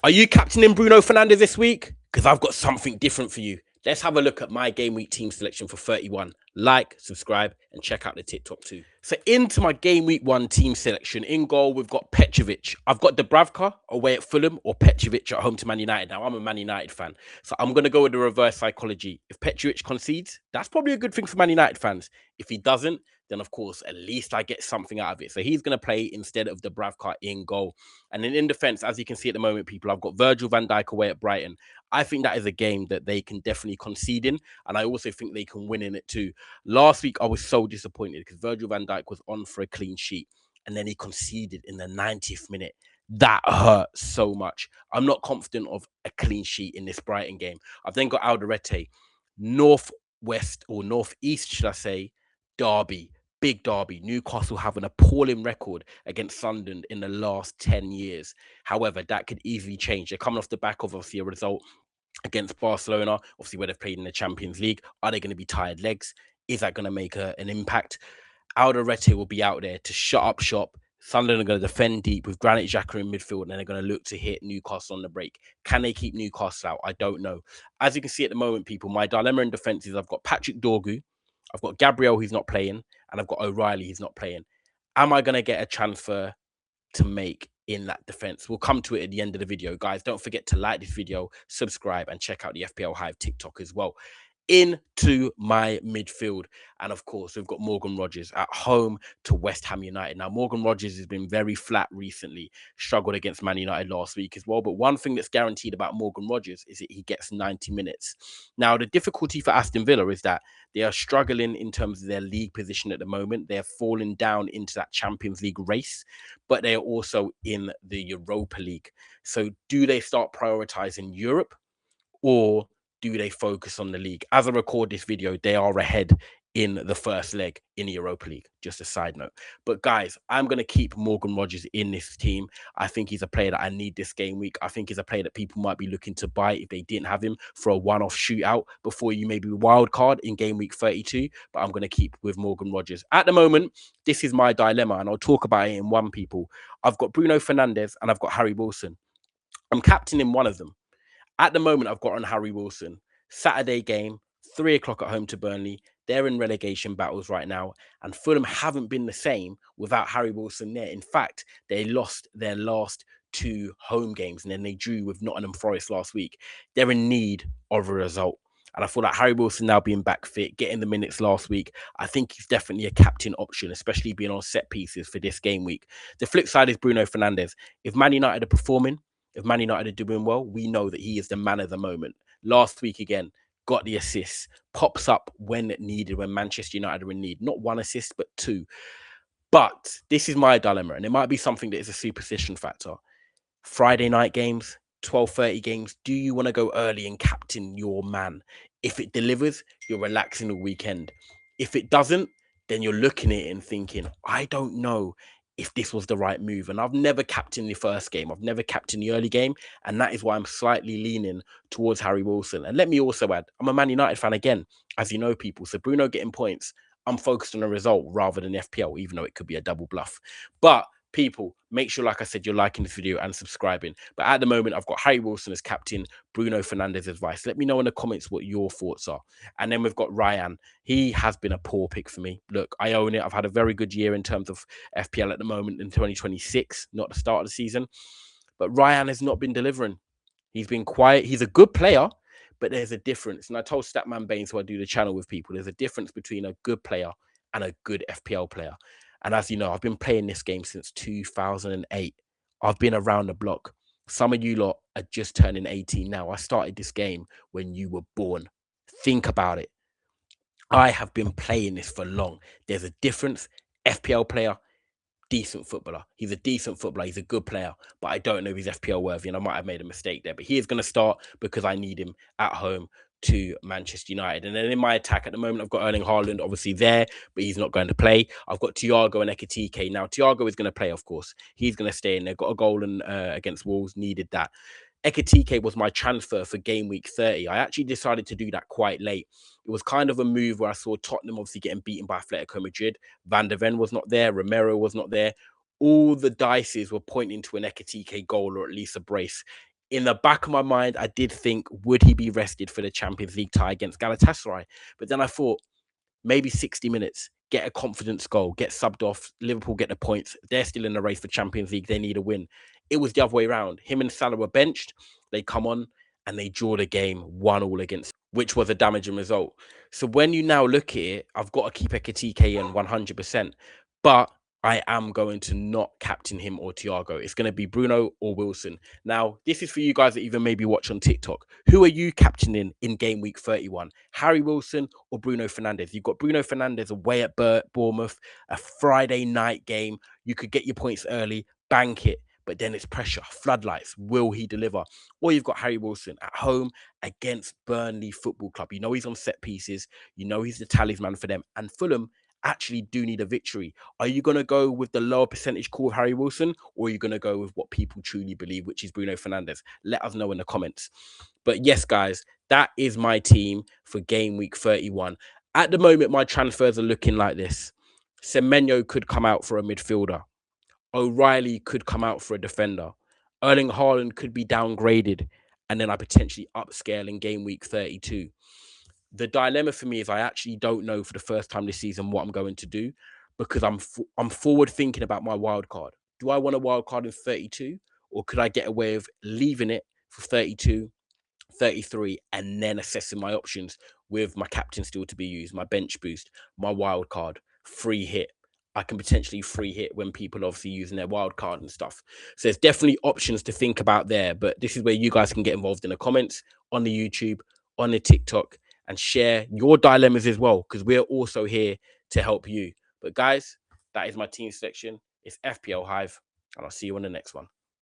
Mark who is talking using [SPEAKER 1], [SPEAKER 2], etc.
[SPEAKER 1] Are you captaining Bruno Fernandes this week? Because I've got something different for you. Let's have a look at my game week team selection for 31. Like, subscribe, and check out the TikTok too. So into my game week 1 team selection. In goal, we've got Petrovic. I've got Dubravka away at Fulham or Petrovic at home to Man United. Now, I'm a Man United fan, so I'm going to go with the reverse psychology. If Petrovic concedes, that's probably a good thing for Man United fans. If he doesn't, then of course, at least I get something out of it. So he's going to play instead of Dubravka in goal. And then in defense, as you can see at the moment, people, I've got Virgil van Dijk away at Brighton. I think that is a game that they can definitely concede in. And I also think they can win in it too. Last week, I was so disappointed because Virgil van Dijk was on for a clean sheet. And then he conceded in the 90th minute. That hurt so much. I'm not confident of a clean sheet in this Brighton game. I've then got Alderete, northwest or northeast, should I say, Derby. Big derby. Newcastle have an appalling record against Sunderland in the last 10 years. However, that could easily change. They're coming off the back of obviously a result against Barcelona, obviously where they've played in the Champions League. Are they going to be tired legs? Is that going to make an impact? Alderete will be out there to shut up shop. Sunderland are going to defend deep with Granit Xhaka in midfield, and they're going to look to hit Newcastle on the break. Can they keep Newcastle out? I don't know. As you can see at the moment, people, my dilemma in defence is I've got Patrick Dorgu, I've got Gabriel, who's not playing, and I've got O'Reilly, who's not playing. Am I going to get a transfer to make in that defense? We'll come to it at the end of the video. Guys, don't forget to like this video, subscribe, and check out the FPL Hive TikTok as well. Into my midfield. And of course, we've got Morgan Rogers at home to West Ham United. Now, Morgan Rogers has been very flat recently, struggled against Man United last week as well. But one thing that's guaranteed about Morgan Rogers is that he gets 90 minutes. Now, the difficulty for Aston Villa is that they are struggling in terms of their league position at the moment. They're falling down into that Champions League race, but they are also in the Europa League. So do they start prioritizing Europe, or do they focus on the league? As I record this video, they are ahead in the first leg in the Europa League. Just a side note. But guys, I'm going to keep Morgan Rogers in this team. I think he's a player that I need this game week. I think he's a player that people might be looking to buy if they didn't have him for a one-off shootout before you maybe wild card in game week 32. But I'm going to keep with Morgan Rogers. At the moment, this is my dilemma, and I'll talk about it in one, people. I've got Bruno Fernandes and I've got Harry Wilson. I'm captaining one of them. At the moment, I've got on Harry Wilson. Saturday game, 3 o'clock at home to Burnley. They're in relegation battles right now, and Fulham haven't been the same without Harry Wilson there. In fact, they lost their last 2 home games, and then they drew with Nottingham Forest last week. They're in need of a result. And I feel like Harry Wilson now being back fit, getting the minutes last week, I think he's definitely a captain option, especially being on set pieces for this game week. The flip side is Bruno Fernandes. If Man United are performing, if Man United are doing well, we know that he is the man of the moment. Last week again, got the assists, pops up when needed, when Manchester United are in need. Not 1 assist, but 2. But this is my dilemma, and it might be something that is a superstition factor. Friday night games, 12:30 games. Do you want to go early and captain your man? If it delivers, you're relaxing all weekend. If it doesn't, then you're looking at it and thinking, I don't know if this was the right move. And I've never captained the first game. I've never captained the early game. And that is why I'm slightly leaning towards Harry Wilson. And let me also add, I'm a Man United fan again, as you know, people. So Bruno getting points, I'm focused on a result rather than FPL, even though it could be a double bluff. But people, make sure, like I said, you're liking this video and subscribing. But at the moment, I've got Harry Wilson as captain, Bruno Fernandes as vice. Let me know in the comments what your thoughts are. And then we've got Ryan. He has been a poor pick for me. Look, I own it. I've had a very good year in terms of FPL at the moment in 2026, not the start of the season. But Ryan has not been delivering. He's been quiet. He's a good player, but there's a difference. And I told Statman Baines, who I do the channel with, people, there's a difference between a good player and a good FPL player. And as you know, I've been playing this game since 2008. I've been around the block. Some of you lot are just turning 18 now. I started this game when you were born. Think about it. I have been playing this for long. There's a difference. FPL player, decent footballer. He's a decent footballer. He's a good player, but I don't know if he's FPL worthy, and I might have made a mistake there. But he is going to start because I need him at home to Manchester United. And then in my attack at the moment, I've got Erling Haaland obviously there, but he's not going to play. I've got Thiago and Ekitike. Now, Thiago is going to play, of course. He's going to stay in there. Got a goal against Wolves, needed that. Ekitike was my transfer for game week 30. I actually decided to do that quite late. It was kind of a move where I saw Tottenham obviously getting beaten by Atletico Madrid. Van der Ven was not there. Romero was not there. All the dices were pointing to an Ekitike goal or at least a brace. In the back of my mind, I did think, would he be rested for the Champions League tie against Galatasaray? But then I thought, maybe 60 minutes, get a confidence goal, get subbed off. Liverpool get the points. They're still in the race for Champions League. They need a win. It was the other way around. Him and Salah were benched. They come on and they draw the game 1-1 against, which was a damaging result. So when you now look at it, I've got to keep Ekatike in 100%. But I am going to not captain him or Thiago. It's going to be Bruno or Wilson. Now, this is for you guys that even maybe watch on TikTok. Who are you captaining in game week 31? Harry Wilson or Bruno Fernandes? You've got Bruno Fernandes away at Bournemouth, a Friday night game. You could get your points early, bank it, but then it's pressure, floodlights. Will he deliver? Or you've got Harry Wilson at home against Burnley Football Club. You know he's on set pieces. You know he's the talisman for them. And Fulham actually do need a victory. Are you going to go with the lower percentage call of Harry Wilson, or are you going to go with what people truly believe, which is Bruno Fernandes? Let us know in the comments. But yes, guys, that is my team for game week 31. At the moment, my transfers are looking like this. Semenyo could come out for a midfielder. O'Reilly could come out for a defender. Erling Haaland could be downgraded, and then I potentially upscale in game week 32. The dilemma for me is I actually don't know for the first time this season what I'm going to do, because I'm forward thinking about my wild card. Do I want a wild card in 32, or could I get away with leaving it for 32, 33, and then assessing my options with my captain still to be used, my bench boost, my wild card, free hit? I can potentially free hit when people obviously using their wild card and stuff. So there's definitely options to think about there. But this is where you guys can get involved in the comments, on the YouTube, on the TikTok, and share your dilemmas as well, because we're also here to help you. But guys, that is my team selection. It's FPL Hive, and I'll see you on the next one.